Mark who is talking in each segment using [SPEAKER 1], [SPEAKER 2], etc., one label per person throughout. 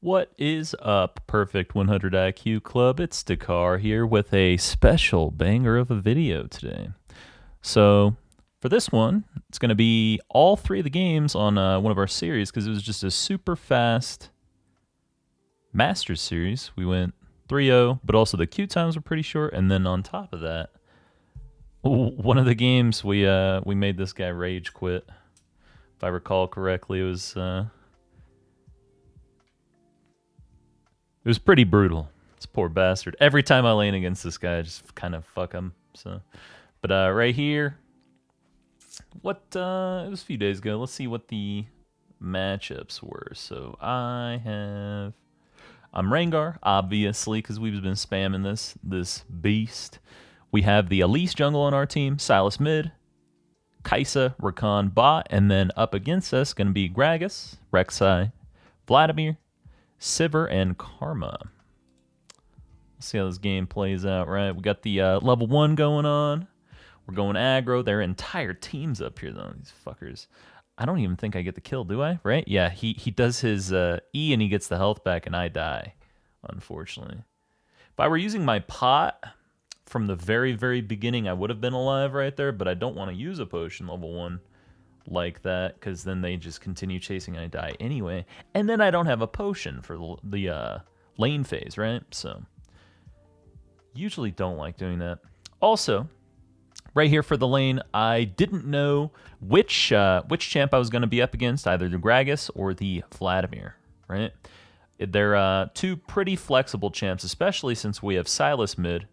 [SPEAKER 1] What is up, Perfect 100 IQ Club? It's Dekar here with a special banger of a video today. So, for this one, it's going to be all three of the games on one of our series because it was just a super fast Masters series. We went 3-0, but also the queue times were pretty short. And then on top of that, one of the games we made this guy rage quit. If I recall correctly, it was pretty brutal. This poor bastard. Every time I lane against this guy, I just kind of fuck him. So, but right here, it was a few days ago. Let's see what the matchups were. So I'm Rengar, obviously, because we've been spamming this beast. We have the Elise jungle on our team, Sylas mid, Kai'Sa, Rakan bot, and then up against us going to be Gragas, Rek'Sai, Vladimir, Sivir, and Karma. Let's see how this game plays out, right? We got the level 1 going on. We're going aggro. Their entire team's up here, though. These fuckers. I don't even think I get the kill, do I? Right? Yeah, he does his E and he gets the health back, and I die, unfortunately. If I were using my pot from the very, very beginning, I would have been alive right there, but I don't want to use a potion level 1 like that, because then they just continue chasing and I die anyway. And then I don't have a potion for the lane phase, right? So, usually don't like doing that. Also, right here for the lane, I didn't know which champ I was going to be up against, either the Gragas or the Vladimir, right? They're two pretty flexible champs, especially since we have Sylas mid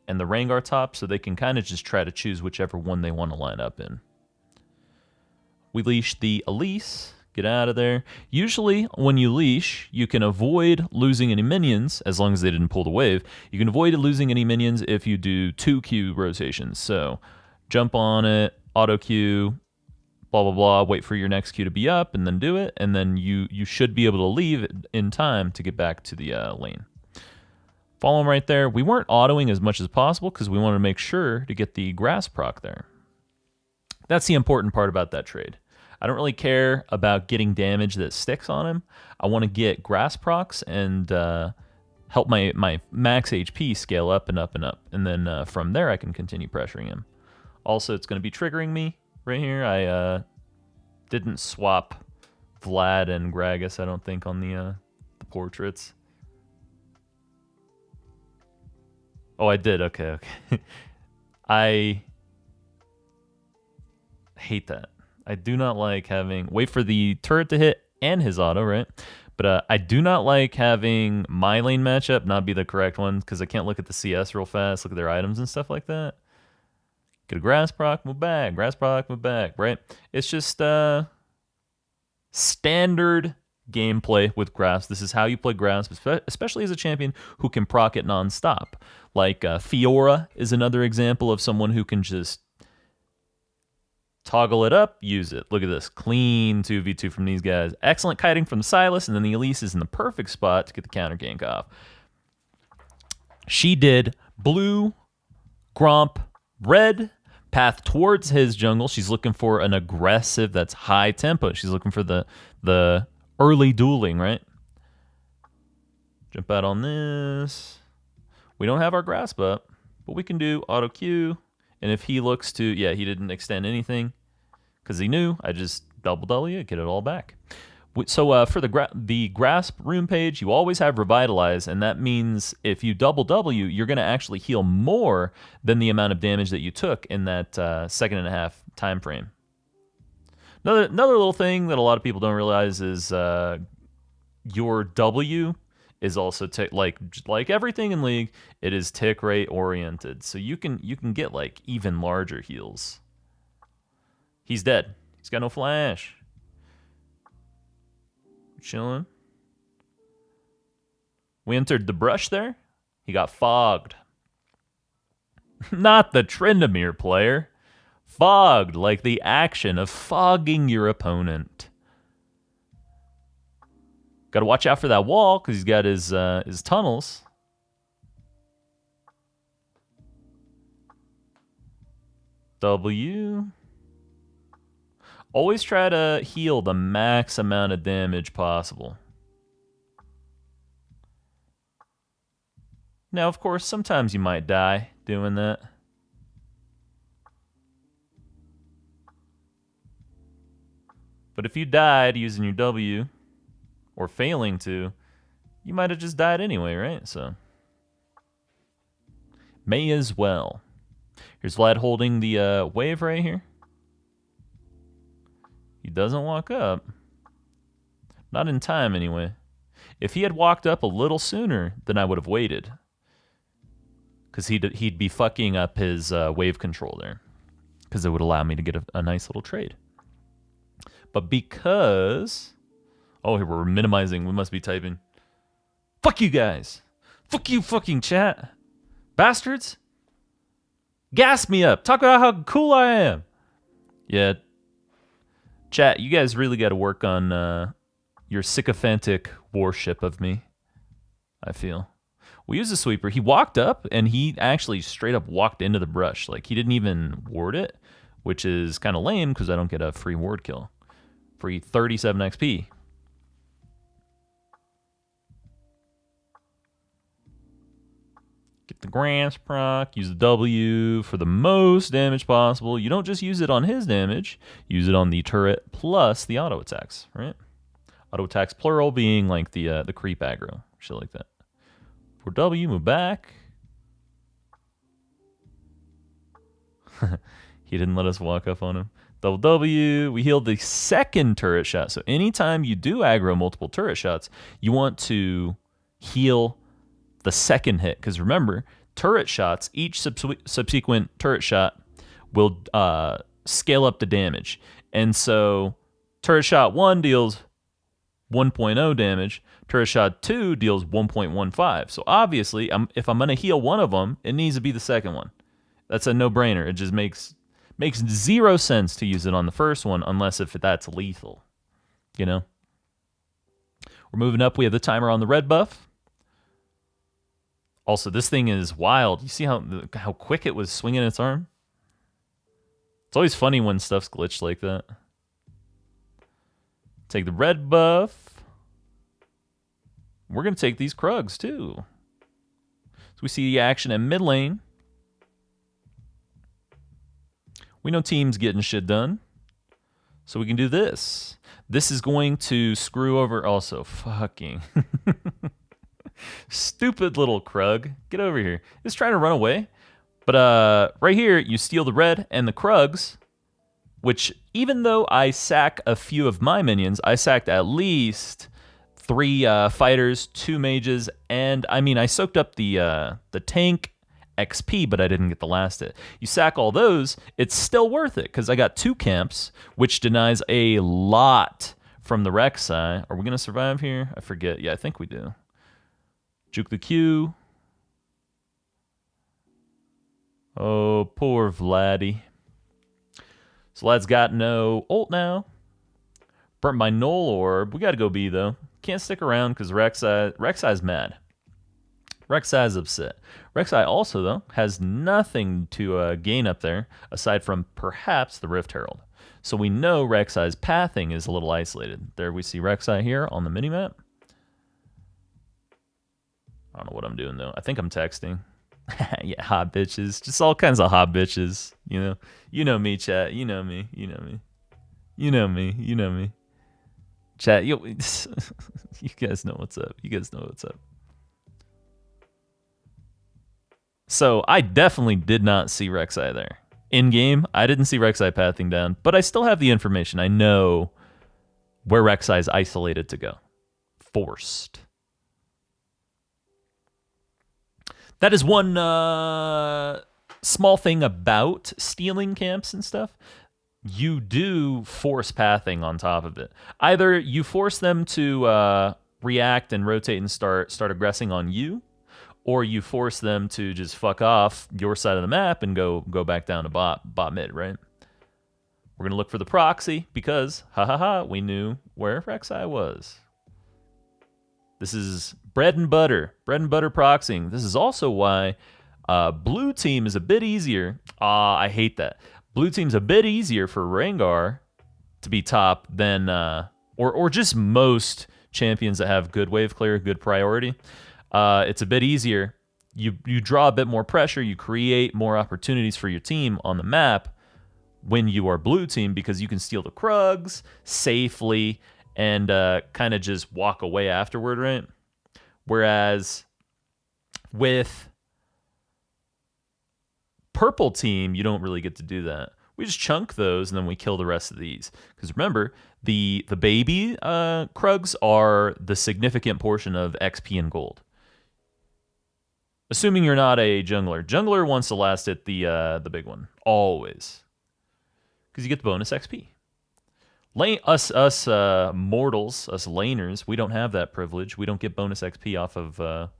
[SPEAKER 1] and the Rengar top, so they can kind of just try to choose whichever one they want to line up in. We leash the Elise. Get out of there. Usually, when you leash, you can avoid losing any minions, as long as they didn't pull the wave. You can avoid losing any minions if you do 2 Q rotations. So, jump on it, auto Q, blah, blah, blah, wait for your next Q to be up, and then do it, and then you should be able to leave in time to get back to the lane. Follow him right there. We weren't autoing as much as possible because we wanted to make sure to get the grass proc there. That's the important part about that trade. I don't really care about getting damage that sticks on him. I want to get grass procs and help my max HP scale up and up and up. And then from there, I can continue pressuring him. Also, it's going to be triggering me right here. I didn't swap Vlad and Gragas, I don't think, on the portraits. Oh, I did. Okay. I hate that. I do not like having... Wait for the turret to hit and his auto, right? But I do not like having my lane matchup not be the correct one because I can't look at the CS real fast, look at their items and stuff like that. Get a grass proc, move back. Grass proc, move back, right? It's just standard gameplay with grass. This is how you play grass, especially as a champion who can proc it non-stop. Like Fiora is another example of someone who can just toggle it up, use it. Look at this. Clean 2v2 from these guys. Excellent kiting from the Sylas, and then the Elise is in the perfect spot to get the counter gank off. She did blue, Gromp, red, path towards his jungle. She's looking for an aggressive, that's high tempo. She's looking for the early dueling, right? Jump out on this. We don't have our grasp up, but we can do auto Q. And if he looks to, yeah, he didn't extend anything because he knew. I just double W, get it all back. So for the grasp rune page, you always have revitalize, and that means if you double W, you're going to actually heal more than the amount of damage that you took in that 1.5 second time frame. Another little thing that a lot of people don't realize is your W is also like everything in League, it is tick rate oriented. So you can get like even larger heals. He's dead. He's got no flash. Chilling. We entered the brush there. He got fogged. Not the Tryndamere player. Fogged, like the action of fogging your opponent. Got to watch out for that wall because he's got his tunnels. W. Always try to heal the max amount of damage possible. Now, of course, sometimes you might die doing that. But if you died using your W, or failing to, you might have just died anyway, right? So, may as well. Here's Vlad holding the wave right here. He doesn't walk up. Not in time, anyway. If he had walked up a little sooner, then I would have waited. Because he'd be fucking up his wave control there. Because it would allow me to get a nice little trade. But because... Oh, here we're minimizing. We must be typing. Fuck you guys. Fuck you fucking chat. Bastards. Gas me up. Talk about how cool I am. Yeah. Chat, you guys really got to work on your sycophantic worship of me, I feel. We use a sweeper. He walked up, and he actually straight up walked into the brush. Like, he didn't even ward it, which is kind of lame because I don't get a free ward kill. Free 37 XP. Get the grass proc, use the W for the most damage possible. You don't just use it on his damage, use it on the turret plus the auto attacks, right? Auto attacks plural being like the creep aggro, shit like that. For W, move back. He didn't let us walk up on him. Double W, we healed the second turret shot. So anytime you do aggro multiple turret shots, you want to heal the second hit, because remember, turret shots, each subsequent turret shot will scale up the damage. And so turret shot 1 deals 1.0 damage, turret shot 2 deals 1.15. So obviously, if I'm going to heal one of them, it needs to be the second one. That's a no-brainer. It just makes zero sense to use it on the first one unless if that's lethal, you know? We're moving up. We have the timer on the red buff. Also, this thing is wild. You see how quick it was swinging its arm? It's always funny when stuff's glitched like that. Take the red buff. We're going to take these Krugs, too. So we see the action in mid lane. We know team's getting shit done. So we can do this. This is going to screw over also. Fucking... Stupid little Krug. Get over here. It's trying to run away. But right here, you steal the red and the Krugs, which even though I sack a few of my minions, I sacked at least 3 fighters, 2 mages, and I mean, I soaked up the tank XP, but I didn't get the last hit. You sack all those, it's still worth it, because I got 2 camps, which denies a lot from the Rek'Sai. Are we going to survive here? I forget. Yeah, I think we do. Juke the Q. Oh, poor Vladdy. So Vlad's got no ult now. Burnt my Null Orb. We got to go B, though. Can't stick around because Rek'Sai's mad. Rek'Sai's upset. Rek'Sai also, though, has nothing to gain up there aside from perhaps the Rift Herald. So we know Rek'Sai's pathing is a little isolated. There we see Rek'Sai here on the minimap. I don't know what I'm doing, though. I think I'm texting. Yeah, hot bitches. Just all kinds of hot bitches, you know? You know me, chat. You know me. You know me. You know me. You know me. Chat, you guys know what's up. You guys know what's up. So, I definitely did not see Rek'Sai there. In-game, I didn't see Rek'Sai pathing down, but I still have the information. I know where Rek'Sai is isolated to go. Forced. That is one small thing about stealing camps and stuff. You do force pathing on top of it. Either you force them to react and rotate and start aggressing on you, or you force them to just fuck off your side of the map and go back down to bot mid, right? We're going to look for the proxy because, we knew where Rek'Sai was. This is bread and butter proxying. This is also why blue team is a bit easier. I hate that. Blue team's a bit easier for rengar to be top than, or just most champions that have good wave clear, good priority. It's a bit easier you draw a bit more pressure, you create more opportunities for your team on the map when you are blue team, because you can steal the Krugs safely and kind of just walk away afterward, right? Whereas with purple team, you don't really get to do that. We just chunk those and then we kill the rest of these. Because remember, the baby Krugs are the significant portion of XP and gold. Assuming you're not a jungler. Jungler wants to last at the big one. Always. Because you get the bonus XP. Us mortals, us laners, we don't have that privilege. We don't get bonus XP off of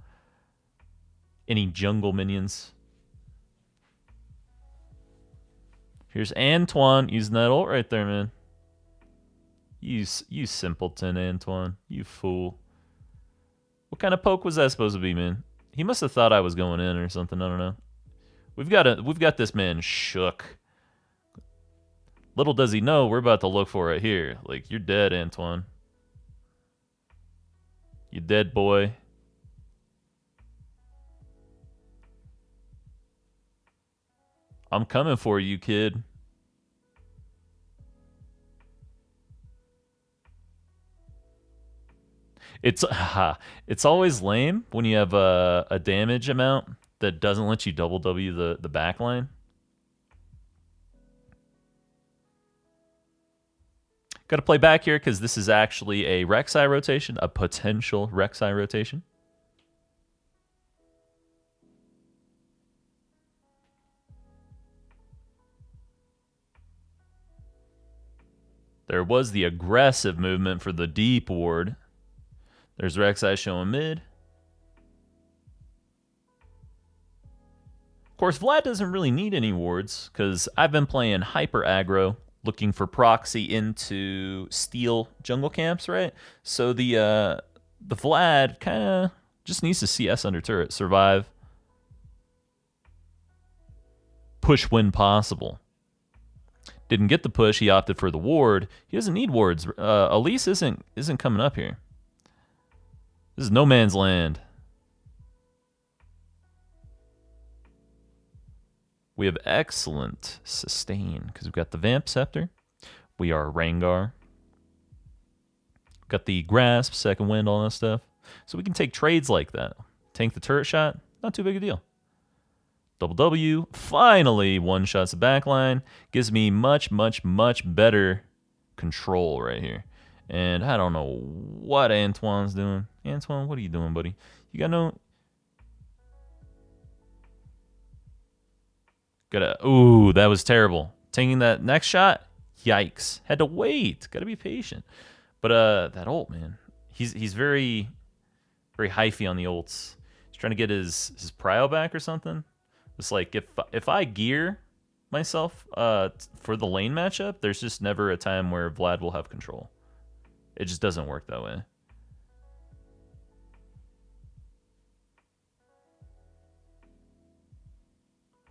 [SPEAKER 1] any jungle minions. Here's Antoine using that ult right there, man. You simpleton, Antoine. You fool. What kind of poke was that supposed to be, man? He must have thought I was going in or something. I don't know. We've got this man shook. Little does he know, we're about to look for it here. Like, you're dead, Antoine. You dead, boy. I'm coming for you, kid. It's always lame when you have a damage amount that doesn't let you double W the backline. Got to play back here because this is actually a Rek'Sai rotation, a potential Rek'Sai rotation. There was the aggressive movement for the deep ward. There's Rek'Sai showing mid. Of course, Vlad doesn't really need any wards because I've been playing hyper aggro, looking for proxy into steal jungle camps, right? So the Vlad kind of just needs to CS under turret, survive, push when possible. Didn't get the push, he opted for the ward. He doesn't need wards. Elise isn't coming up here. This is no man's land. We have excellent sustain because we've got the Vamp Scepter. We are rengar. Got the Grasp, Second Wind, all that stuff. So we can take trades like that. Tank the turret shot, not too big a deal. Double W, finally one-shots the backline. Gives me much, much, much better control right here. And I don't know what Antoine's doing. Antoine, what are you doing, buddy? You got no... Ooh, that was terrible. Taking that next shot, yikes. Had to wait. Gotta be patient. But that ult, man. He's very, very hyphy on the ults. He's trying to get his prio back or something. It's like if I gear myself for the lane matchup, there's just never a time where Vlad will have control. It just doesn't work that way.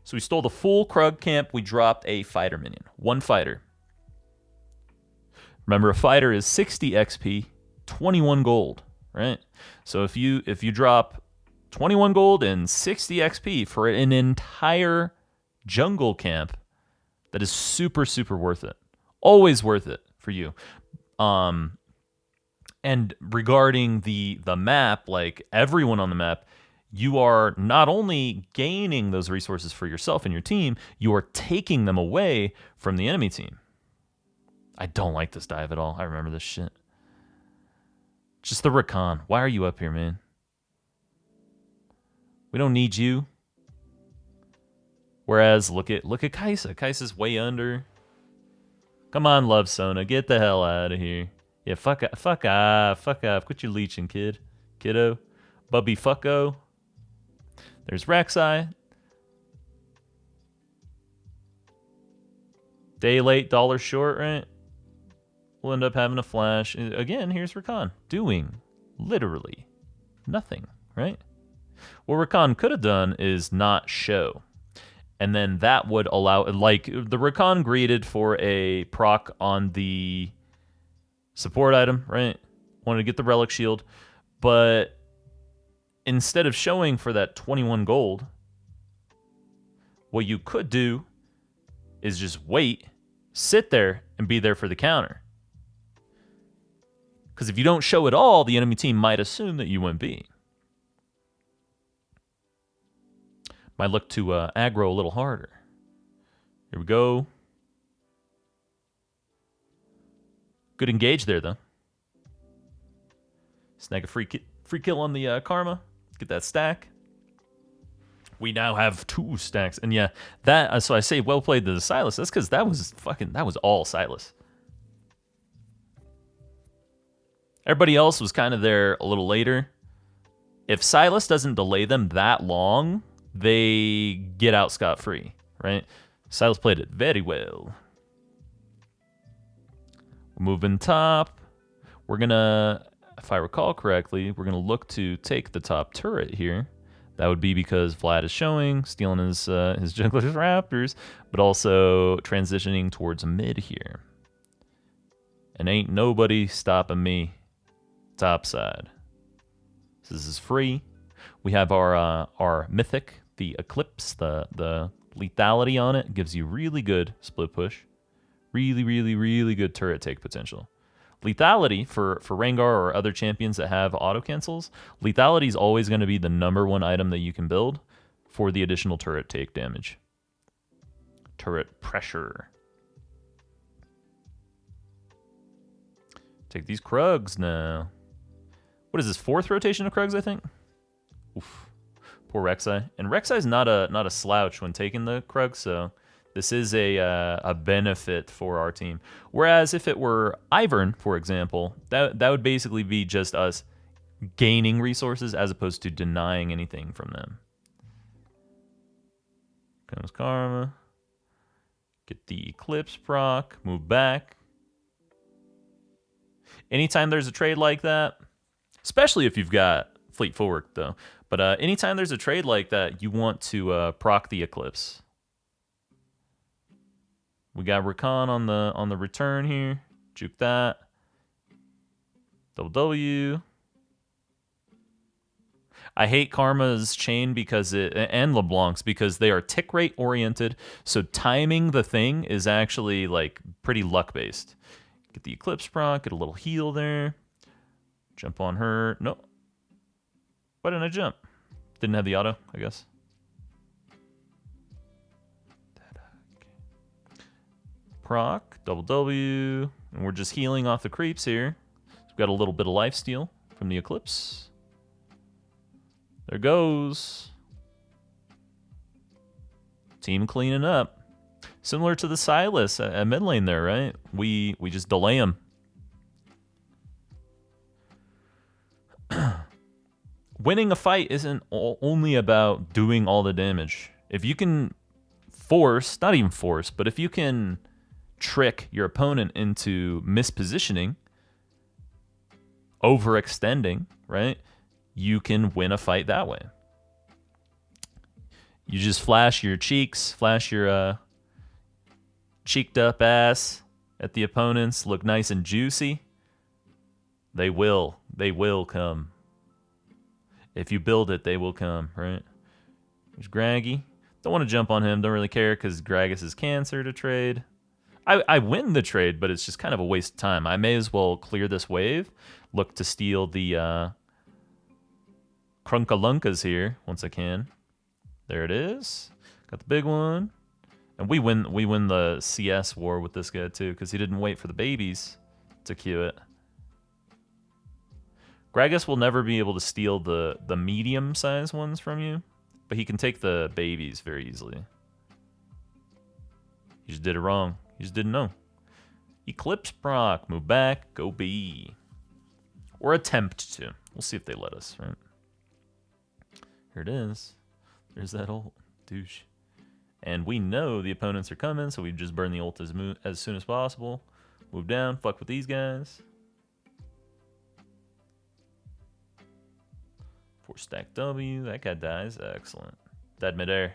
[SPEAKER 1] So we stole the full Krug camp. We dropped a fighter minion. One fighter. Remember, a fighter is 60 XP, 21 gold, right? So if you drop 21 gold and 60 XP for an entire jungle camp, that is super, super worth it. Always worth it for you. And regarding the map, like everyone on the map, you are not only gaining those resources for yourself and your team, you are taking them away from the enemy team. I don't like this dive at all. I remember this shit. Just the Rakan. Why are you up here, man? We don't need you. Whereas, look at Kai'Sa. Kai'Sa's way under. Come on, Love Sona. Get the hell out of here. Yeah, fuck off. Quit your leeching, kiddo. Bubby fucko. There's Rek'Sai. Day late, dollar short, right? We'll end up having a flash. Again, here's Rakan doing literally nothing, right? What Rakan could have done is not show. And then that would allow, like, the Rakan greeted for a proc on the support item, right? Wanted to get the Relic Shield, but instead of showing for that 21 gold, what you could do is just wait, sit there, and be there for the counter. Because if you don't show at all, the enemy team might assume that you went B. Might look to aggro a little harder. Here we go. Good engage there, though. Snag a free kill on the Karma. Get that stack. We now have 2 stacks. And yeah, that so I say well played to the Silas. That's because that was all Silas. Everybody else was kind of there a little later. If Silas doesn't delay them that long, they get out scot-free, right? Silas played it very well. We're moving top. We're going to, if I recall correctly, we're going to look to take the top turret here. That would be because Vlad is showing, stealing his Jungler's Raptors, but also transitioning towards mid here. And ain't nobody stopping me top side. This is free. We have our mythic, the Eclipse, the lethality on it gives you really good split push. Really, really, really good turret take potential. Lethality for rengar or other champions that have auto cancels, lethality is always going to be the #1 item that you can build for the additional turret take damage. Turret pressure. Take these Krugs now. What is this, 4th rotation of Krugs, I think? Oof. Poor Rek'Sai. And Rek'Sai's not a slouch when taking the Krugs, so this is a benefit for our team. Whereas if it were Ivern, for example, that would basically be just us gaining resources as opposed to denying anything from them. Comes Karma. Get the Eclipse proc. Move back. Anytime there's a trade like that, especially if you've got Fleet Forward, though. But anytime there's a trade like that, you want to proc the Eclipse. We got Rakan on the return here. Juke that. W. I hate Karma's chain and LeBlanc's because they are tick rate oriented. So timing the thing is actually like pretty luck based. Get the Eclipse proc, get a little heal there. Jump on her. No. Why didn't I jump? Didn't have the auto, I guess. Proc, W, and we're just healing off the creeps here. We've got a little bit of lifesteal from the Eclipse. There goes. Team cleaning up. Similar to the Silas at mid lane there, right? We just delay them. Winning a fight isn't only about doing all the damage. If you can force, not even force, but if you can trick your opponent into mispositioning, overextending, right? You can win a fight that way. You just flash your cheeks, flash your cheeked up ass at the opponents, look nice and juicy. They will come. If you build it, they will come, right? There's Graggy. Don't want to jump on him. Don't really care because Gragas is cancer to trade. I win the trade, but it's just kind of a waste of time. I may as well clear this wave. Look to steal the Krunkalunkas here once I can. There it is. Got the big one. And we win the CS war with this guy too because he didn't wait for the babies to queue it. Gragas will never be able to steal the medium-sized ones from you, but he can take the babies very easily. You just did it wrong. You just didn't know. Eclipse proc, move back, go B. Or attempt to. We'll see if they let us, right? Here it is. There's that ult. Douche. And we know the opponents are coming, so we just burn the ult as soon as possible. Move down, fuck with these guys. 4 stack W. That guy dies. Excellent. Dead midair.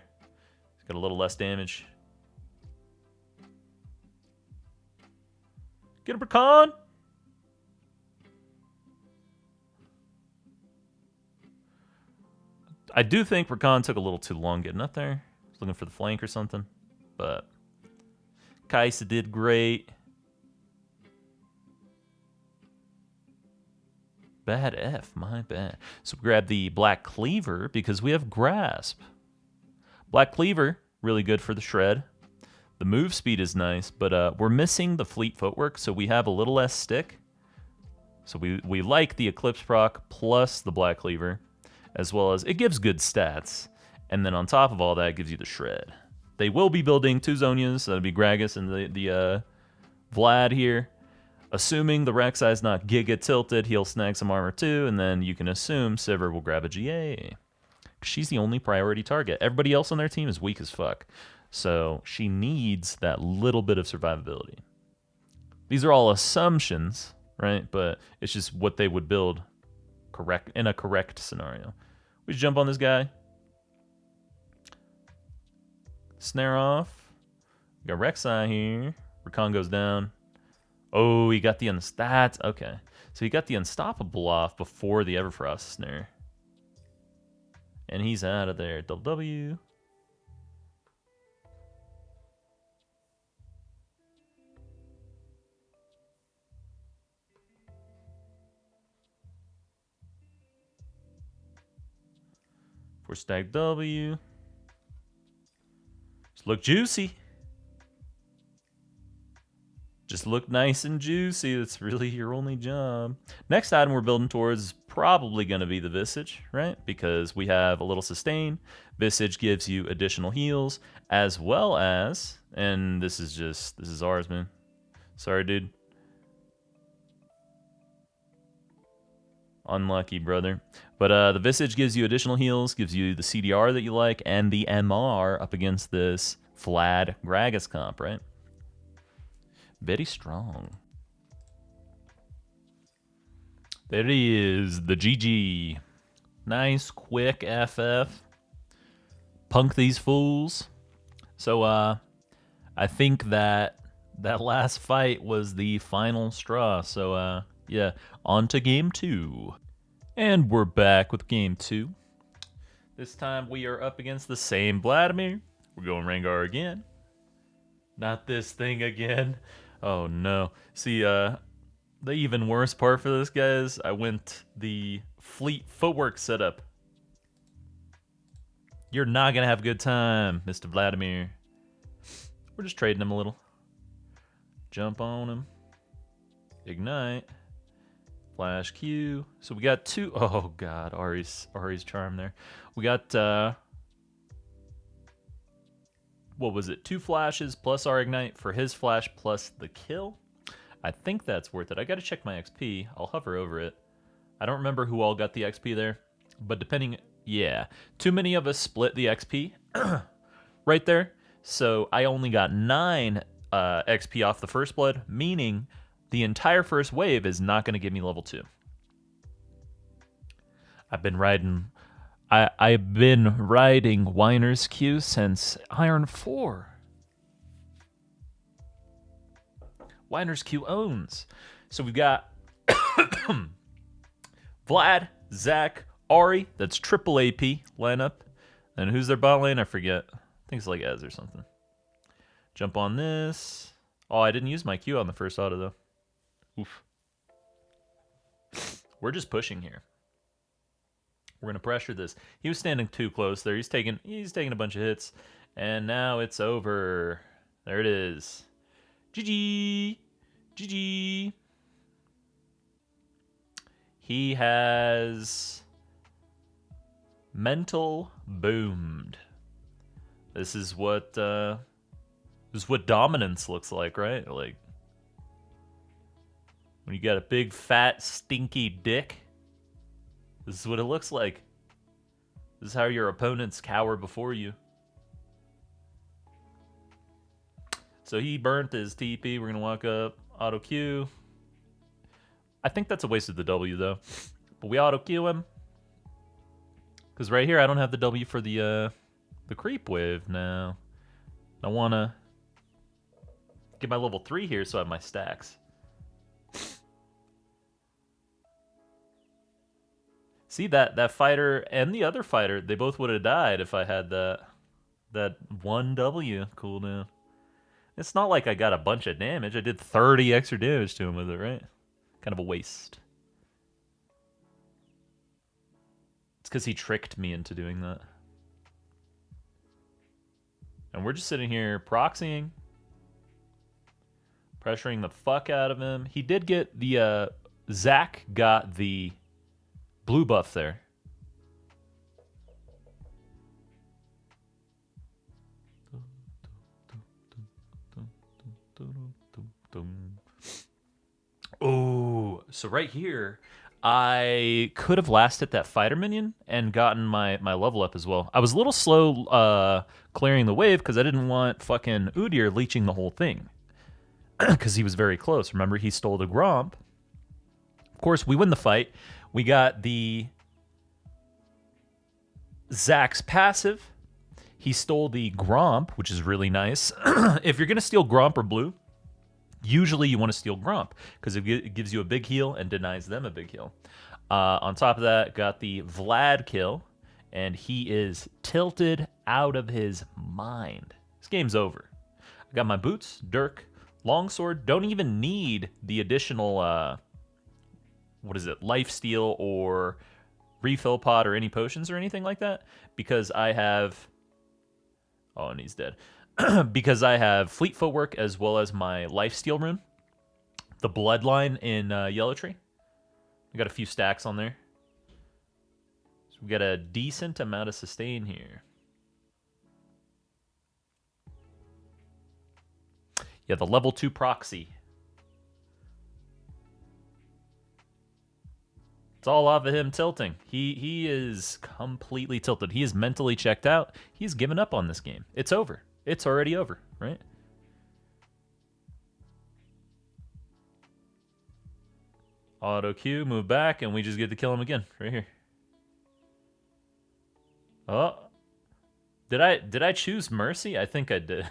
[SPEAKER 1] He's got a little less damage. Get him, Rakan! I do think Rakan took a little too long getting up there. He's looking for the flank or something. But Kaisa did great. Bad F, my bad. So we grab the Black Cleaver because we have Grasp. Black Cleaver, really good for the shred. The move speed is nice, but we're missing the fleet footwork, so we have a little less stick. So we like the Eclipse proc plus the Black Cleaver, as well as it gives good stats. And then on top of all that, it gives you the shred. They will be building 2 Zonias, so that'll be Gragas and the Vlad here. Assuming the Rek'Sai's not giga tilted, he'll snag some armor too, and then you can assume Sivir will grab a GA. She's the only priority target. Everybody else on their team is weak as fuck. So she needs that little bit of survivability. These are all assumptions, right? But it's just what they would build correct in a correct scenario. We just jump on this guy. Snare off. We got Rek'Sai here. Rakan goes down. Oh, he got the unstats. Okay. So he got the unstoppable off before the Everfrost snare. And he's out of there. W. For stack W. Just look juicy. Just look nice and juicy. That's really your only job. Next item we're building towards is probably going to be the Visage, right? Because we have a little sustain. Visage gives you additional heals, as well as, and this is ours, man. Sorry, dude. Unlucky, brother. But the Visage gives you additional heals, gives you the CDR that you like, and the MR up against this Vlad Gragas comp, right? Very strong. There it is, the GG. Nice, quick FF. Punk these fools. So, I think that last fight was the final straw. So, yeah, on to game 2. And we're back with game 2. This time we are up against the same Vladimir. We're going Rengar again. Not this thing again. Oh no. See, the even worse part for this, guys, I went the fleet footwork setup. You're not gonna have a good time, Mr. Vladimir. We're just trading him a little. Jump on him. Ignite. Flash Q. So we got 2. Oh god, Ari's charm there. We got what was it? 2 flashes plus our ignite for his flash plus the kill. I think that's worth it. I gotta check my XP. I'll hover over it. I don't remember who all got the XP there, but depending, yeah, too many of us split the XP right there. So I only got 9 XP off the first blood, meaning the entire first wave is not going to give me level 2. I've been riding Weiner's Q since Iron 4. Weiner's Q owns. So we've got Vlad, Zach, Ari. That's triple AP lineup. And who's their bot lane? I forget. I think it's like Ez or something. Jump on this. Oh, I didn't use my Q on the first auto though. Oof. We're just pushing here. We're gonna pressure this. He was standing too close there. He's taking a bunch of hits, and now it's over. There it is. GG, GG. He has mental boomed. This is what dominance looks like, right? Like when you got a big fat stinky dick. This is what it looks like. This is how your opponents cower before you. So he burnt his TP. We're going to walk up. Auto Q. I think that's a waste of the W, though. But we auto Q him. Because right here, I don't have the W for the creep wave now. I want to get my level 3 here so I have my stacks. See that fighter and the other fighter, they both would have died if I had that 1W cooldown. It's not like I got a bunch of damage. I did 30 extra damage to him with it, right? Kind of a waste. It's because he tricked me into doing that. And we're just sitting here proxying. Pressuring the fuck out of him. He did get the, Zach got the blue buff there. Oh, so right here, I could have lasted that fighter minion and gotten my level up as well. I was a little slow clearing the wave because I didn't want fucking Udyr leeching the whole thing. Because he was very close. Remember, he stole the Gromp. Of course, we win the fight. We got the Zach's passive. He stole the Gromp, which is really nice. If you're going to steal Gromp or blue, usually you want to steal Gromp because it gives you a big heal and denies them a big heal. On top of that, got the Vlad kill, and he is tilted out of his mind. This game's over. I got my boots, Dirk, longsword. Don't even need the additional, lifesteal or refill pod or any potions or anything like that because I have... Oh, and he's dead. Because I have fleet footwork as well as my lifesteal rune. The bloodline in Yellow Tree. We got a few stacks on there. So we got a decent amount of sustain here. Yeah, the level 2 proxy. It's all off of him tilting. He is completely tilted. He is mentally checked out. He's given up on this game. It's over. It's already over, right? Auto Q, move back, and we just get to kill him again, right here. Oh. Did I choose Mercy? I think I did.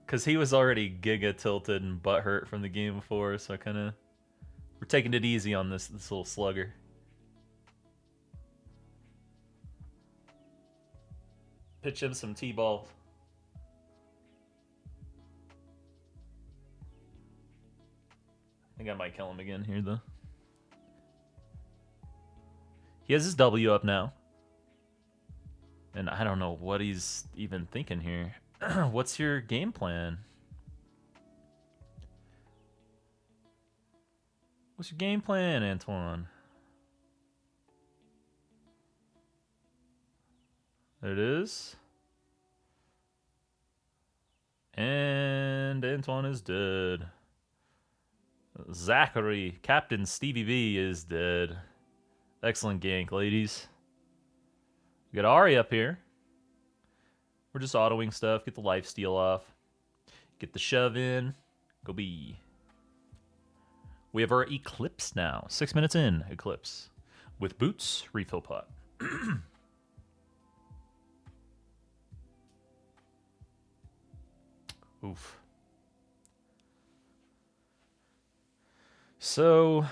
[SPEAKER 1] Because he was already giga tilted and butthurt from the game before, so I kind of... We're taking it easy on this little slugger. Pitch him some T-ball. I think I might kill him again here, though. He has his W up now. And I don't know what he's even thinking here. What's your game plan? What's your game plan, Antoine? There it is. And Antoine is dead. Zachary, Captain Stevie B is dead. Excellent gank, ladies. We got Ari up here. We're just autoing stuff. Get the lifesteal off. Get the shove in. Go B. We have our Eclipse now. 6 minutes in, Eclipse. With boots, refill pot. Oof. So...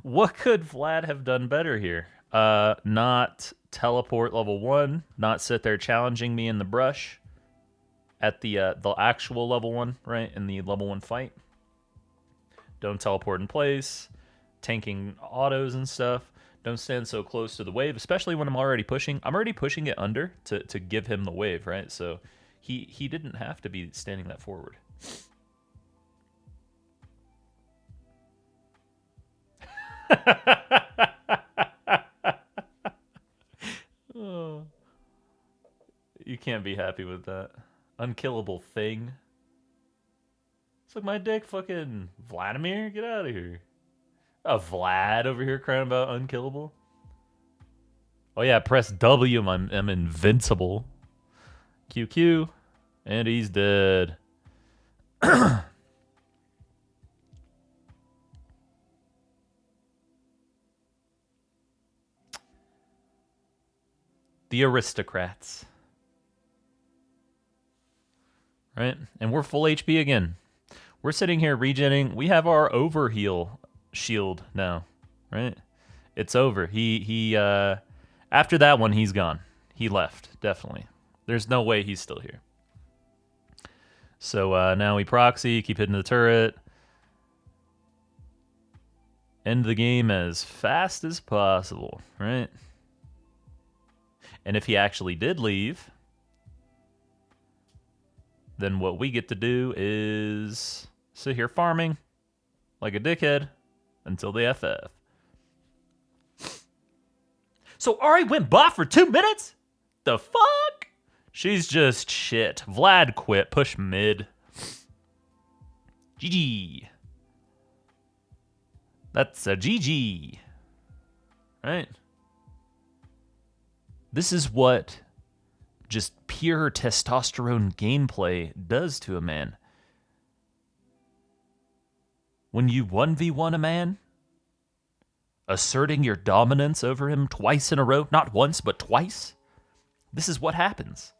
[SPEAKER 1] what could Vlad have done better here? Not teleport level 1, not sit there challenging me in the brush at the actual level 1, right? In the level 1 fight. Don't teleport in place, tanking autos and stuff. Don't stand so close to the wave, especially when I'm already pushing. I'm already pushing it under to give him the wave, right? So he didn't have to be standing that forward. Oh. You can't be happy with that. Unkillable thing. It's like my dick, fucking Vladimir. Get out of here. Vlad over here crying about unkillable. Oh yeah, press W. I'm invincible. QQ. And he's dead. The aristocrats. Right? And we're full HP again. We're sitting here regenning. We have our overheal shield now. Right? It's over. He after that one, he's gone. He left, definitely. There's no way he's still here. So now we proxy, keep hitting the turret. End the game as fast as possible, right? And if he actually did leave, then what we get to do is sit here farming like a dickhead until the FF. So Ari went bot for 2 minutes? The fuck? She's just shit. Vlad quit. Push mid. GG. That's a GG. Right? This is what just pure testosterone gameplay does to a man. When you 1v1 a man, asserting your dominance over him twice in a row, not once, but twice, this is what happens.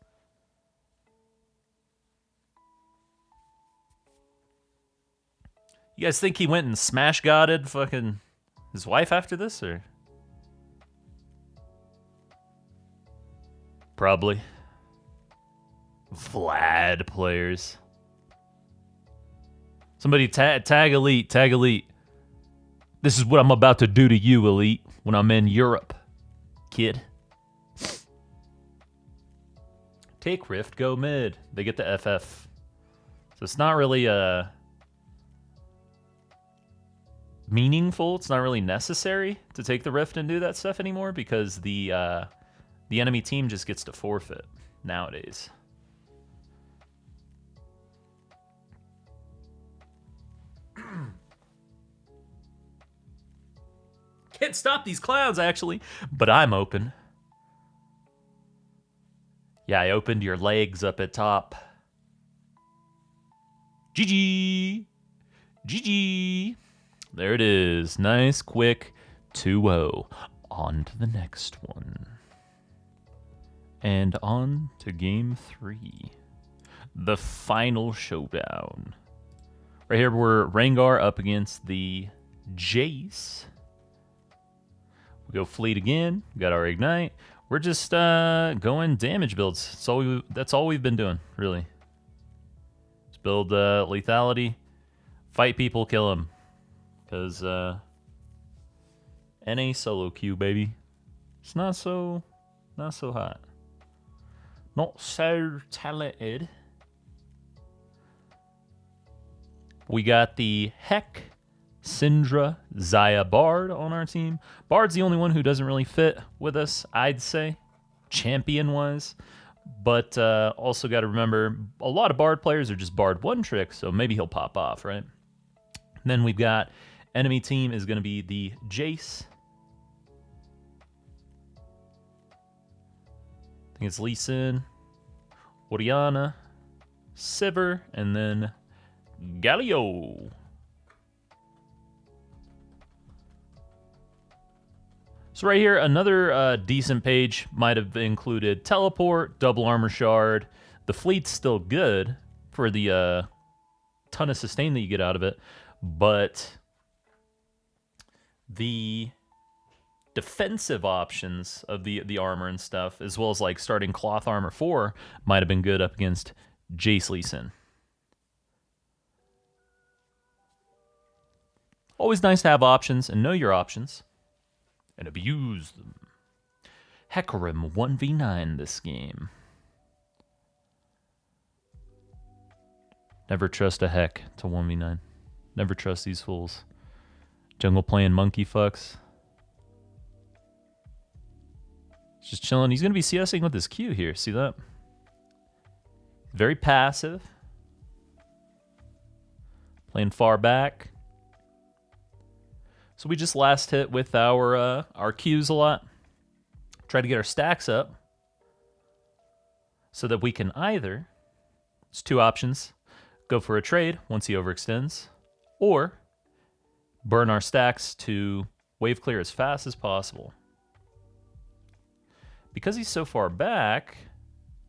[SPEAKER 1] You guys think he went and smash godded fucking his wife after this, or? Probably. Vlad players. Somebody tag Elite, tag Elite. This is what I'm about to do to you, Elite, when I'm in Europe, kid. Take Rift, go mid. They get the FF. So it's not really meaningful. It's not really necessary to take the Rift and do that stuff anymore because the enemy team just gets to forfeit nowadays. Can't stop these clowns, actually, but I'm open. Yeah, I opened your legs up at top. GG. GG. There it is. Nice, quick 2-0. On to the next one. And on to game 3. The final showdown. Right here, we're Rengar up against the Jace. We go Fleet again. We got our Ignite. We're just going damage builds. That's all we've been doing, really. Just build lethality. Fight people, kill them. Because NA solo queue, baby. It's not so hot. Not so talented. We got the Heck, Syndra, Xayah, Bard on our team. Bard's the only one who doesn't really fit with us, I'd say, champion-wise. But also got to remember, a lot of Bard players are just Bard one-trick, so maybe he'll pop off, right? And then we've got enemy team is going to be the Jace. I think it's Lee Sin, Orianna, Sivir, and then Galio. So right here, another decent page might have included teleport, double armor shard. The fleet's still good for the ton of sustain that you get out of it, but the defensive options of the armor and stuff, as well as like starting cloth armor 4, might have been good up against Jace Lee Sin. Always nice to have options and know your options and abuse them. Hecarim 1v9 this game. Never trust a Heck to 1v9. Never trust these fools. Jungle playing monkey fucks. Just chilling. He's going to be CSing with his Q here. See that? Very passive. Playing far back. So we just last hit with our Qs a lot. Try to get our stacks up so that we can either, it's 2 options, go for a trade once he overextends, or burn our stacks to wave clear as fast as possible. Because he's so far back,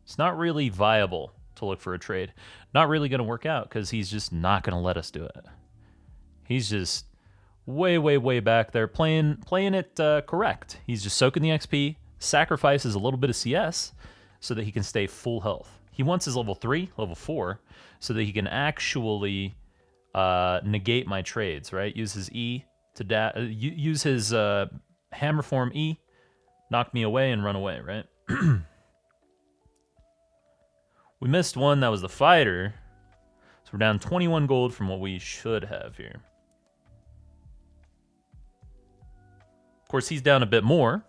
[SPEAKER 1] it's not really viable to look for a trade. Not really going to work out because he's just not going to let us do it. He's just way, way, way back there playing it correct. He's just soaking the XP, sacrifices a little bit of CS so that he can stay full health. He wants his level 3, level 4, so that he can actually negate my trades, right? Use his E to use his hammer form E, knock me away and run away, right? We missed one, that was the fighter. So we're down 21 gold from what we should have here. Of course, he's down a bit more,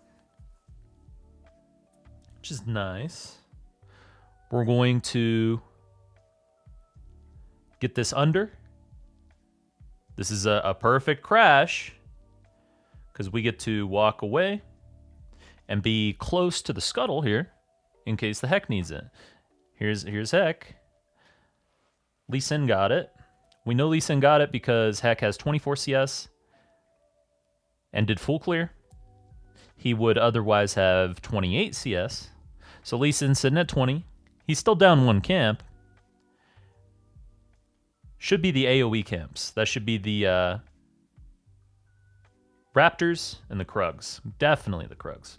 [SPEAKER 1] which is nice. We're going to get this under. This is a perfect crash because we get to walk away and be close to the scuttle here in case the Heck needs it. Here's Heck. Lee Sin got it. We know Lee Sin got it because Heck has 24 CS and did full clear. He would otherwise have 28 CS. So Lee Sin sitting at 20. He's still down one camp. Should be the AoE camps. That should be the Raptors and the Krugs. Definitely the Krugs.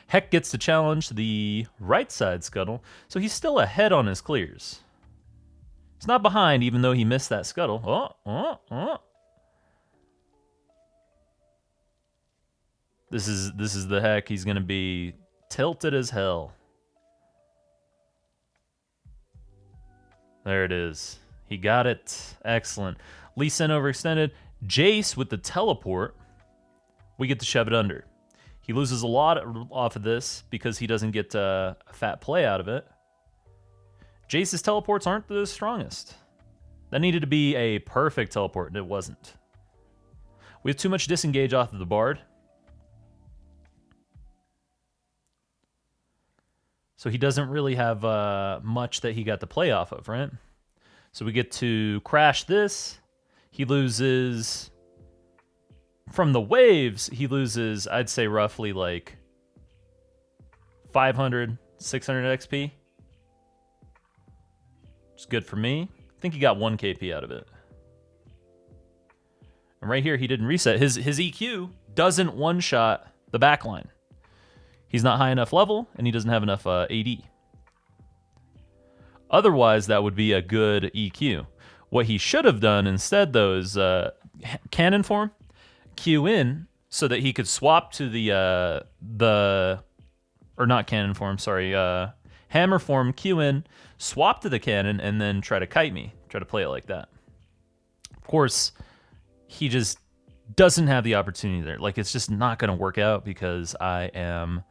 [SPEAKER 1] Heck gets to challenge the right side scuttle, so he's still ahead on his clears. He's not behind, even though he missed that scuttle. This is the Heck. He's gonna be tilted as hell. There it is. He got it. Excellent. Lee Sin overextended. Jace with the teleport. We get to shove it under. He loses a lot off of this because he doesn't get a fat play out of it. Jace's teleports aren't the strongest. That needed to be a perfect teleport, and it wasn't. We have too much disengage off of the Bard. So he doesn't really have much that he got to play off of, right? So we get to crash this. He loses... From the waves, he loses, I'd say, roughly like 500, 600 XP. Which is good for me. I think he got 1 KP out of it. And right here, he didn't reset. His EQ doesn't one-shot the backline. He's not high enough level, and he doesn't have enough AD. Otherwise, that would be a good EQ. What he should have done instead, though, is cannon form. Q in so that he could swap to the or not cannon form, sorry, hammer form, Q in, swap to the cannon, and then try to kite me, try to play it like that. Of course, he just doesn't have the opportunity there. Like, it's just not going to work out because I am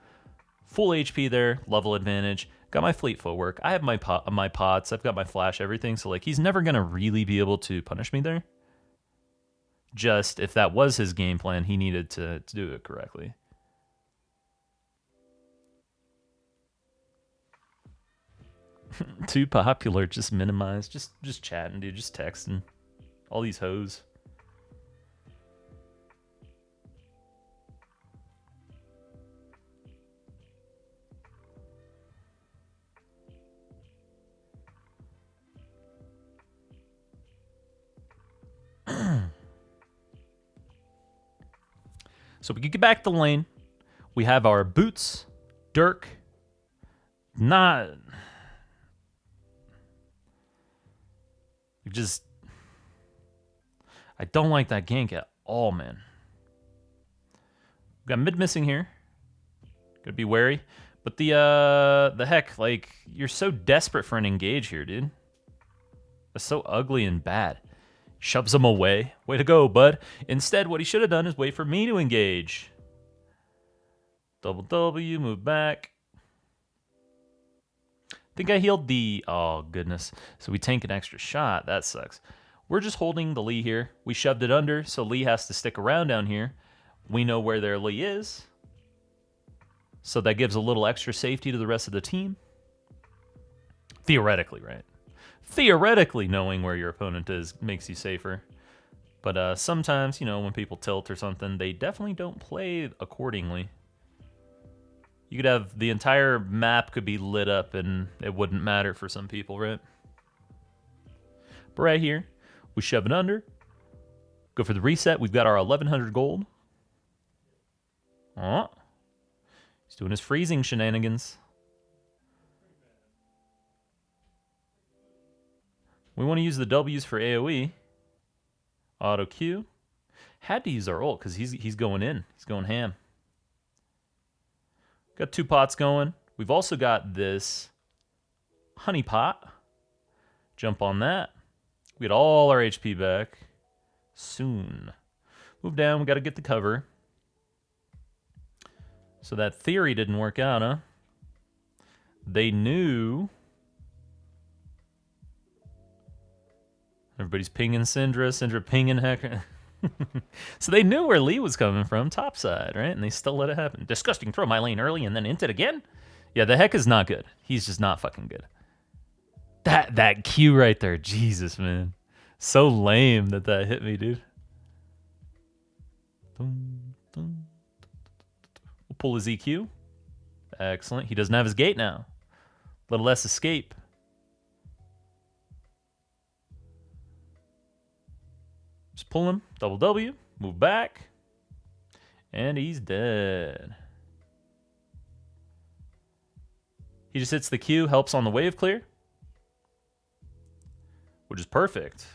[SPEAKER 1] full HP there, level advantage, got my fleet footwork, I have my pots, I've got my flash, everything, so like he's never going to really be able to punish me there. Just, if that was his game plan, he needed to do it correctly. Too popular, just minimize. Just chatting, dude, just texting. All these hoes. So we can get back to the lane. We have our boots, Dirk. I don't like that gank at all, man. We got mid missing here. Gotta be wary. But the Heck, like, you're so desperate for an engage here, dude. That's so ugly and bad. Shoves him away. Way to go, bud. Instead, what he should have done is wait for me to engage. Double W, move back. I think I healed the... Oh, goodness. So we tank an extra shot. That sucks. We're just holding the Lee here. We shoved it under, so Lee has to stick around down here. We know where their Lee is. So that gives a little extra safety to the rest of the team. Theoretically, right? Theoretically, knowing where your opponent is makes you safer. But sometimes, you know, when people tilt or something, they definitely don't play accordingly. You could have the entire map could be lit up and it wouldn't matter for some people, right? But right here, we shove it under. Go for the reset. We've got our 1100 gold. Oh, he's doing his freezing shenanigans. We want to use the W's for AoE. Auto Q. Had to use our ult because he's going in. He's going ham. Got 2 pots going. We've also got this honey pot. Jump on that. We get all our HP back soon. Move down. We got to get the cover. So that theory didn't work out, huh? They knew. Everybody's pinging Syndra. Syndra pinging Hecker. So they knew where Lee was coming from, topside, right? And they still let it happen. Disgusting throw my lane early and then int it again? Yeah, the Heck is not good. He's just not fucking good. That Q right there, Jesus, man. So lame that hit me, dude. We'll pull his EQ. Excellent. He doesn't have his gate now. A little less escape. Just pull him. Double W. Move back. And he's dead. He just hits the Q. Helps on the wave clear. Which is perfect.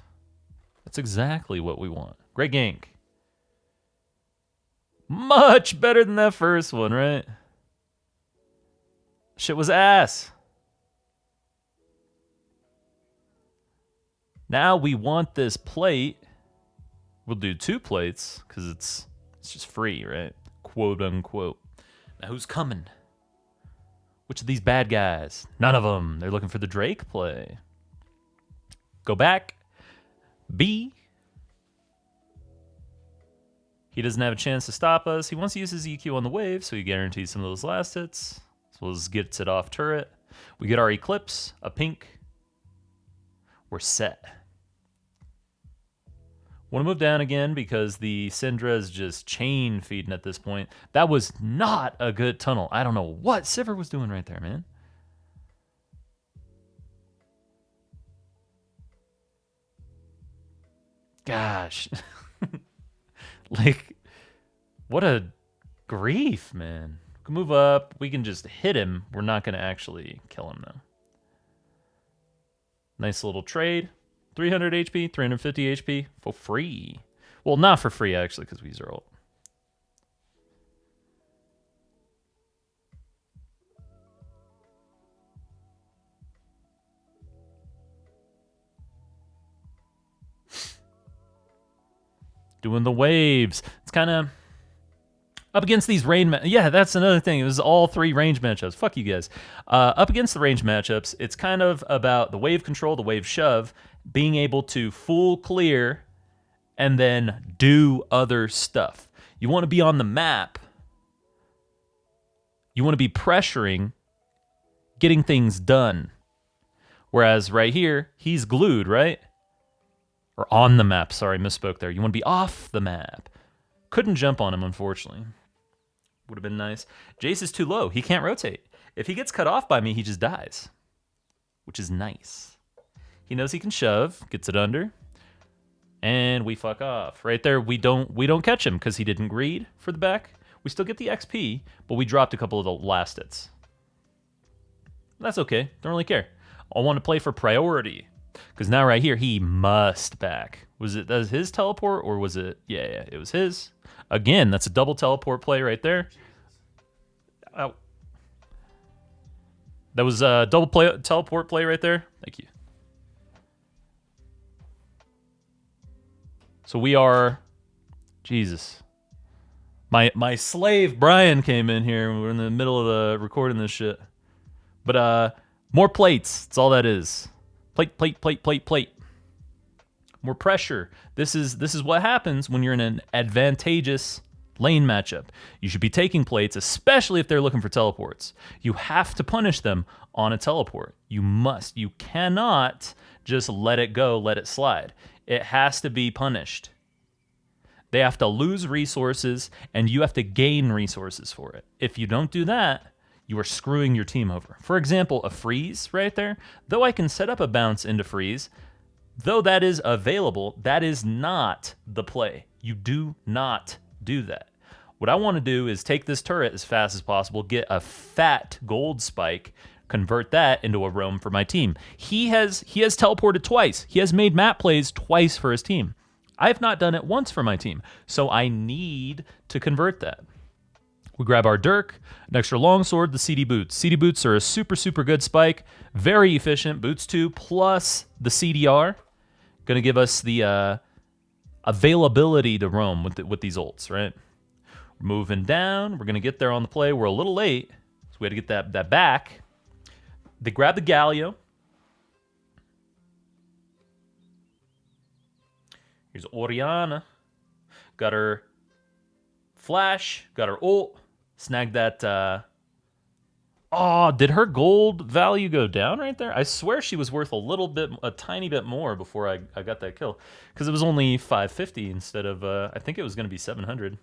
[SPEAKER 1] That's exactly what we want. Great gank. Much better than that first one, right? Shit was ass. Now we want this plate. We'll do 2 plates because it's just free, right? Quote unquote. Now who's coming? Which of these bad guys? None of them. They're looking for the Drake play. Go back. B. He doesn't have a chance to stop us. He wants to use his EQ on the wave, so he guarantees some of those last hits. As well as gets it off turret. We get our Eclipse, a pink. We're set. Want to move down again because the Syndra is just chain feeding at this point. That was not a good tunnel. I don't know what Sivir was doing right there, man. Gosh. Like, what a grief, man. We can move up. We can just hit him. We're not going to actually kill him, though. Nice little trade. 300 HP, 350 HP for free. Well, not for free, actually, because we use our ult. Doing the waves. It's kind of up against these range. Yeah, that's another thing. It was all 3 range matchups. Fuck you guys. Up against the range matchups, it's kind of about the wave control, the wave shove, being able to full clear and then do other stuff. You want to be on the map. You want to be pressuring, getting things done. Whereas right here, he's glued, right? Or on the map. Sorry, misspoke there. You want to be off the map. Couldn't jump on him, unfortunately. Would have been nice. Jace is too low. He can't rotate. If he gets cut off by me, he just dies. Which is nice. He knows he can shove. Gets it under. And we fuck off. Right there, we don't catch him because he didn't greed for the back. We still get the XP, but we dropped a couple of the last hits. That's okay. Don't really care. I want to play for priority. Because now right here, he must back. Was it his teleport or was it? Yeah, it was his. Again, that's a double teleport play right there. Oh. That was a double teleport play right there. Thank you. So we are... Jesus. My slave, Brian, came in here. We're in the middle of the recording this shit. But more plates. That's all that is. Plate, plate, plate, plate, plate. More pressure. This is what happens when you're in an advantageous lane matchup. You should be taking plates, especially if they're looking for teleports. You have to punish them on a teleport. You must. You cannot just let it go, let it slide. It has to be punished. They have to lose resources, and you have to gain resources for it. If you don't do that, you are screwing your team over. For example, a freeze right there, though I can set up a bounce into freeze, though that is available, that is not the play. You do not do that. What I want to do is take this turret as fast as possible, get a fat gold spike, convert that into a roam for my team. He has teleported twice. He has made map plays twice for his team. I have not done it once for my team, so I need to convert that. We grab our Dirk, an extra longsword, the CD boots. CD boots are a super, super good spike. Very efficient. Boots 2 plus the CDR. Going to give us the availability to roam with these ults, right? We're moving down. We're going to get there on the play. We're a little late, so we had to get that back. They grab the Galio. Here's Oriana. Got her flash. Got her ult. Snagged that. Oh, did her gold value go down right there? I swear she was worth a tiny bit more before I got that kill. Because it was only 550 instead of, I think it was going to be 700.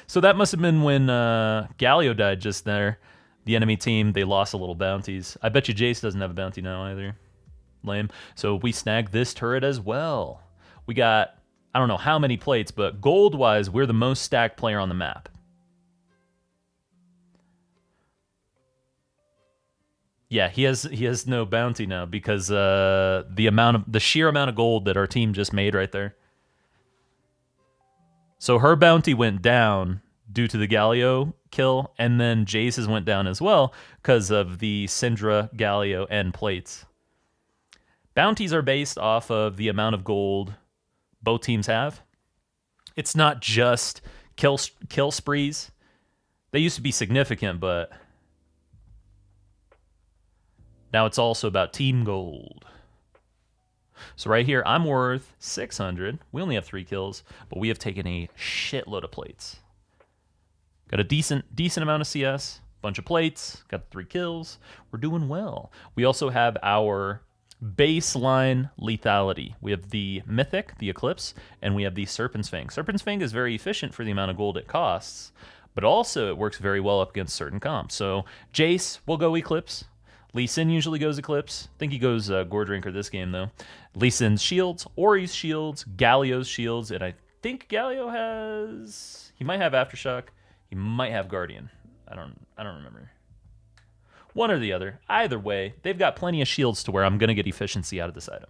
[SPEAKER 1] So that must have been when Galio died just there. The enemy team, they lost a little bounties. I bet you Jace doesn't have a bounty now either. Lame. So we snagged this turret as well. We got, I don't know how many plates, but gold-wise, we're the most stacked player on the map. Yeah, he has no bounty now because the sheer amount of gold that our team just made right there. So her bounty went down due to the Galio kill, and then Jace's went down as well because of the Syndra, Galio, and plates. Bounties are based off of the amount of gold both teams have. It's not just kill sprees. They used to be significant, but now it's also about team gold. So right here, I'm worth 600. We only have 3 kills, but we have taken a shitload of plates. Got a decent amount of CS, bunch of plates, got 3 kills. We're doing well. We also have our baseline lethality. We have the Mythic, the Eclipse, and we have the Serpent's Fang. Serpent's Fang is very efficient for the amount of gold it costs, but also it works very well up against certain comps. So Jace will go Eclipse. Lee Sin usually goes Eclipse. I think he goes Gore Drinker this game, though. Lee Sin's shields, Ori's shields, Galio's shields, and I think Galio has... He might have Aftershock. He might have Guardian. I don't remember. One or the other. Either way, they've got plenty of shields to where I'm going to get efficiency out of this item.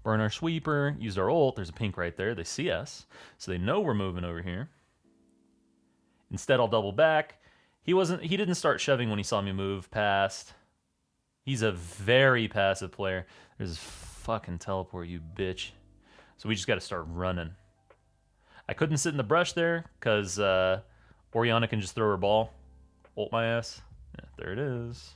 [SPEAKER 1] Burn our sweeper. Used our ult. There's a pink right there. They see us, so they know we're moving over here. Instead, I'll double back. He didn't start shoving when he saw me move past. He's a very passive player. There's this fucking teleport, you bitch. So we just got to start running. I couldn't sit in the brush there because Oriana can just throw her ball. Ult my ass. Yeah, there it is.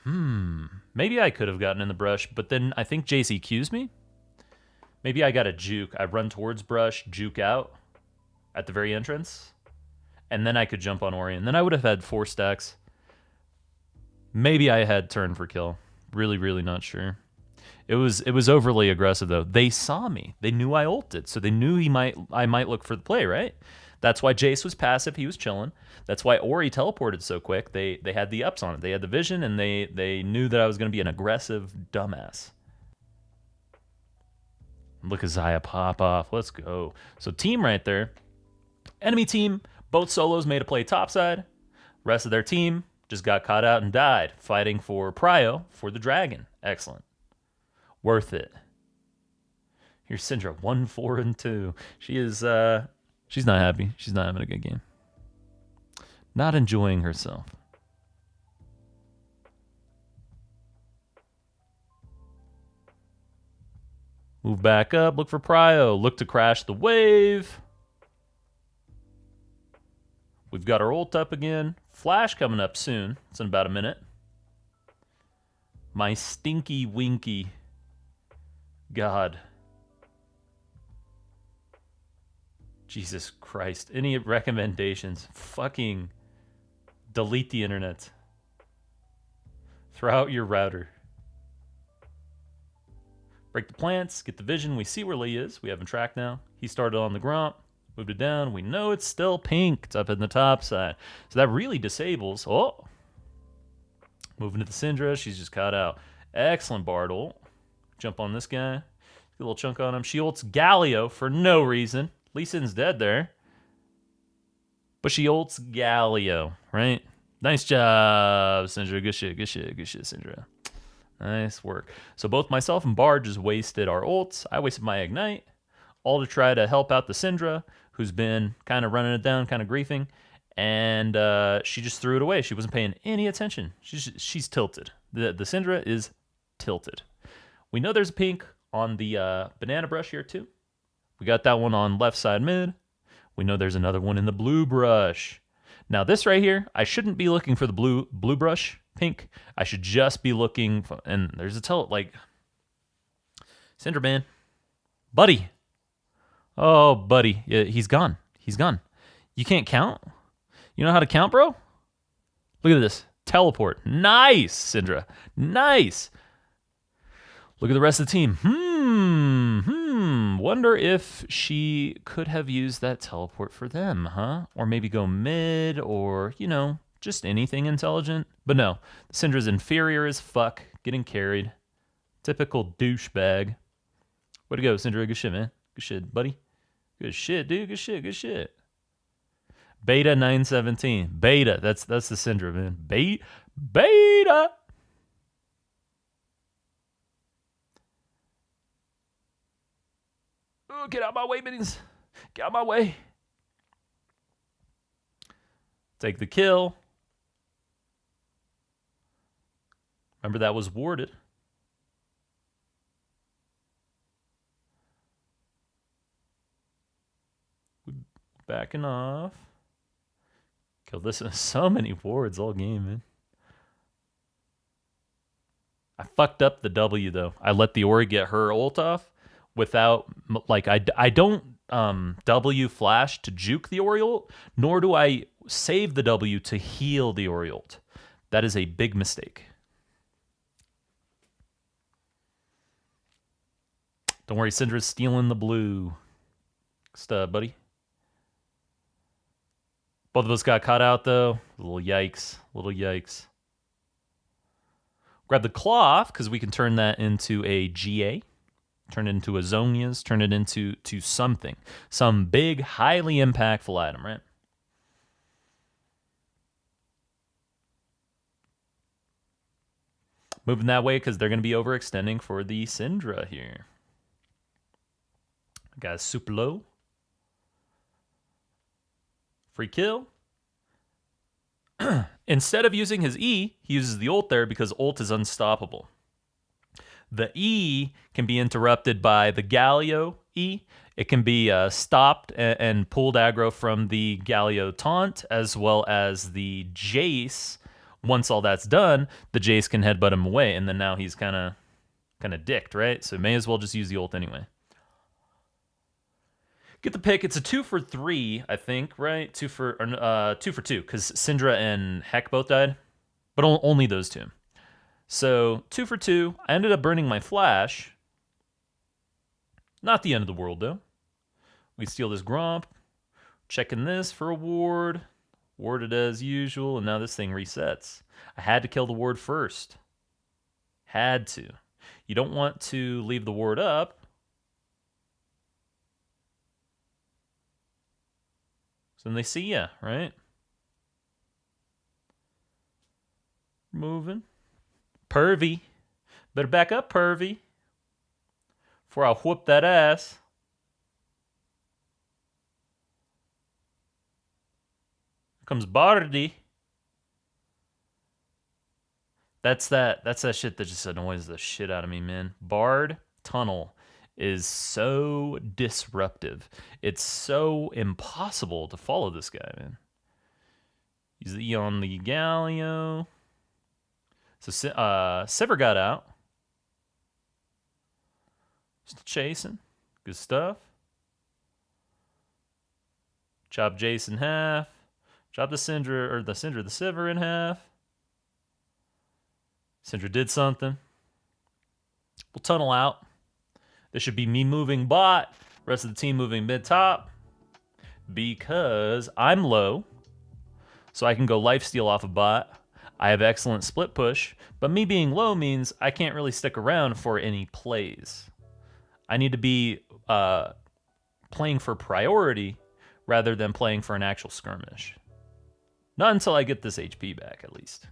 [SPEAKER 1] Maybe I could have gotten in the brush, but then I think JC Qs me. Maybe I got a juke. I run towards brush, juke out at the very entrance, and then I could jump on Ori, and then I would have had 4 stacks. Maybe I had turn for kill. Really, really not sure. It was overly aggressive, though. They saw me. They knew I ulted, so they knew I might look for the play, right? That's why Jace was passive. He was chilling. That's why Ori teleported so quick. They had the ups on it. They had the vision, and they knew that I was going to be an aggressive dumbass. Look at Xayah pop off. Let's go. So team right there. Enemy team, both solos made a play topside. Rest of their team just got caught out and died, fighting for Prio for the dragon. Excellent. Worth it. Here's Syndra, 1, 4, and 2. She is, she's not happy. She's not having a good game. Not enjoying herself. Move back up, look for Prio. Look to crash the wave. We've got our ult up again. Flash coming up soon. It's in about a minute. My stinky winky God. Jesus Christ. Any recommendations? Fucking delete the internet. Throw out your router. Break the plants. Get the vision. We see where Lee is. We have him tracked now. He started on the Gromp. Moved it down. We know it's still pink. It's up in the top side. So that really disables. Oh. Moving to the Syndra. She's just caught out. Excellent Bard ult. Jump on this guy. Get a little chunk on him. She ults Galio for no reason. Lee Sin's dead there. But she ults Galio, right? Nice job, Syndra. Good shit, Syndra. Nice work. So both myself and Bard just wasted our ults. I wasted my Ignite, all to try to help out the Syndra, who's been kind of running it down, kind of griefing. And she just threw it away. She wasn't paying any attention. She's tilted. The Syndra is tilted. We know there's a pink on the banana brush here too. We got that one on left side mid. We know there's another one in the blue brush. Now this right here, I shouldn't be looking for the blue brush pink. I should just be looking for, and there's a like, Syndra man, buddy. Oh, buddy, yeah, he's gone. He's gone. You can't count? You know how to count, bro? Look at this. Teleport. Nice, Syndra. Nice. Look at the rest of the team. Wonder if she could have used that teleport for them, huh? Or maybe go mid, or, you know, just anything intelligent. But no, the Syndra's inferior as fuck, getting carried. Typical douchebag. Way to go, Syndra. Good shit, man. Good shit, buddy. Good shit, dude. Good shit. Beta 917. Beta. That's the Syndra, man. Beta. Ooh, get out of my way, minis. Get out of my way. Take the kill. Remember, that was warded. Backing off. Kill this. So many wards all game, man. I fucked up the W, though. I let the Ori get her ult off without, like, I don't W flash to juke the Ori ult, nor do I save the W to heal the Ori ult. That is a big mistake. Don't worry, Syndra's stealing the blue. Stud, buddy. Both of us got caught out, though. Little yikes. Grab the cloth, because we can turn that into a GA. Turn it into a Zonia's. Turn it into something. Some big, highly impactful item, right? Moving that way, because they're going to be overextending for the Syndra here. Guys, super low. Free kill. Instead of using his E, he uses the ult there because ult is unstoppable. The E can be interrupted by the Galio E. It can be stopped and pulled aggro from the Galio taunt, as well as the Jace. Once all that's done, the Jace can headbutt him away, and then now he's kind of dicked, right? So may as well just use the ult anyway. Get the pick. It's a 2 for 3, I think, right? 2 for 2, because Syndra and Heck both died, but only those two. So 2 for 2. I ended up burning my flash. Not the end of the world, though. We steal this Gromp. Checking this for a ward. Warded as usual, and now this thing resets. I had to kill the ward first. Had to. You don't want to leave the ward up. So then they see ya, right? Moving. Pervy. Better back up, Pervy. Before I whoop that ass. Here comes Bardi. That's that shit that just annoys the shit out of me, man. Bard Tunnel is so disruptive. It's so impossible to follow this guy, man. Use the E on the Galio. So Sivir got out. Still chasing. Good stuff. Chop Jace in half. Chop the Sivir in half. Syndra did something. We'll tunnel out. This should be me moving bot. Rest of the team moving mid top. because I'm low, so I can go lifesteal off a bot. I have excellent split push, but me being low means I can't really stick around for any plays. I need to be playing for priority rather than playing for an actual skirmish. Not until I get this HP back, at least.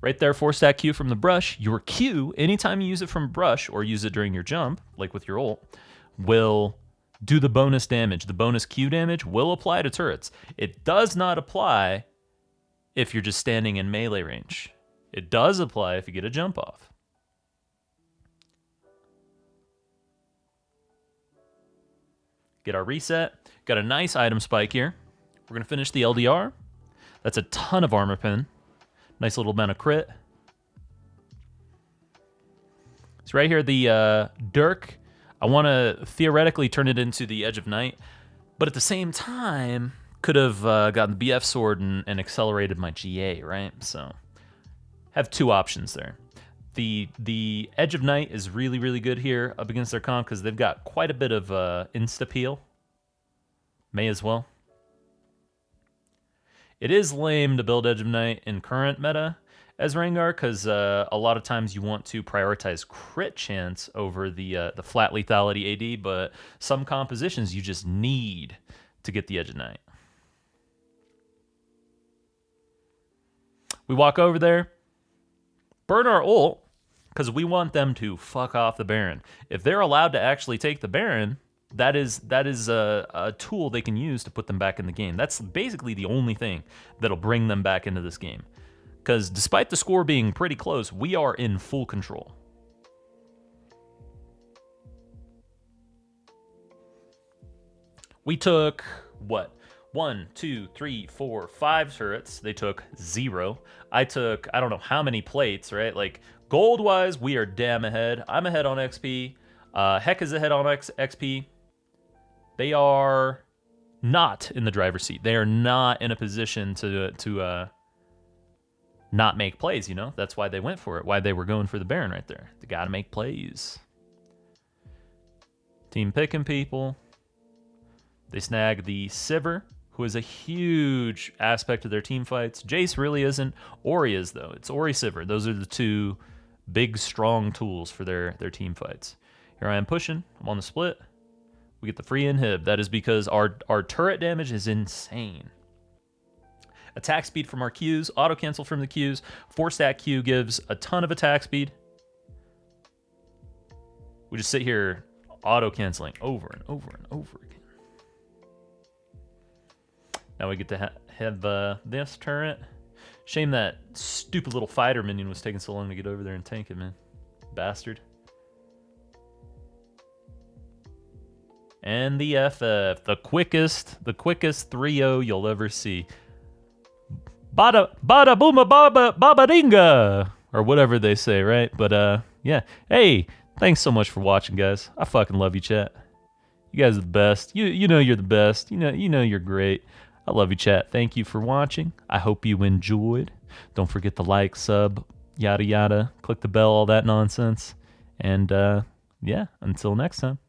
[SPEAKER 1] Right there, 4-stack Q from the brush. Your Q, anytime you use it from brush or use it during your jump, like with your ult, will do the bonus damage. The bonus Q damage will apply to turrets. It does not apply if you're just standing in melee range. It does apply if you get a jump off. Get our reset. Got a nice item spike here. We're going to finish the LDR. That's a ton of armor pin. Nice little amount of crit. So right here, the Dirk, I want to theoretically turn it into the Edge of Night, but at the same time, could have gotten the BF sword and accelerated my GA, right? So have two options there. The Edge of Night is really, really good here up against their comp because they've got quite a bit of insta-peel. May as well. It is lame to build Edge of Night in current meta as rengar because a lot of times you want to prioritize crit chance over the flat lethality AD, but some compositions you just need to get the Edge of Night. We walk over there, burn our ult, because we want them to fuck off the Baron. If they're allowed to actually take the Baron, that is a tool they can use to put them back in the game. That's basically the only thing that'll bring them back into this game. Because despite the score being pretty close, we are in full control. We took, what? 1, 2, 3, 4, 5 turrets. They took 0. I took, I don't know how many plates, right? Like, gold-wise, we are damn ahead. I'm ahead on XP. Heck is ahead on XP. They are not in the driver's seat. They are not in a position to not make plays, you know? That's why they went for it, why they were going for the Baron right there. They gotta make plays. Team picking people. They snag the Sivir, who is a huge aspect of their team fights. Jace really isn't. Ori is, though. It's Ori Sivir. Those are the two big, strong tools for their team fights. Here I am pushing. I'm on the split. We get the free inhib. That is because our turret damage is insane. Attack speed from our Qs, auto cancel from the Qs. 4-stack Q gives a ton of attack speed. We just sit here auto canceling over and over and over again. Now we get to have this turret. Shame that stupid little fighter minion was taking so long to get over there and tank it, man. Bastard. And the FF, the quickest 3-0 you'll ever see. Bada booma baba dinga, or whatever they say, right? But yeah. Hey, thanks so much for watching, guys. I fucking love you, chat. You guys are the best. You know you're the best. You know you're great. I love you, chat. Thank you for watching. I hope you enjoyed. Don't forget to like, sub, yada yada. Click the bell, all that nonsense. And yeah, until next time.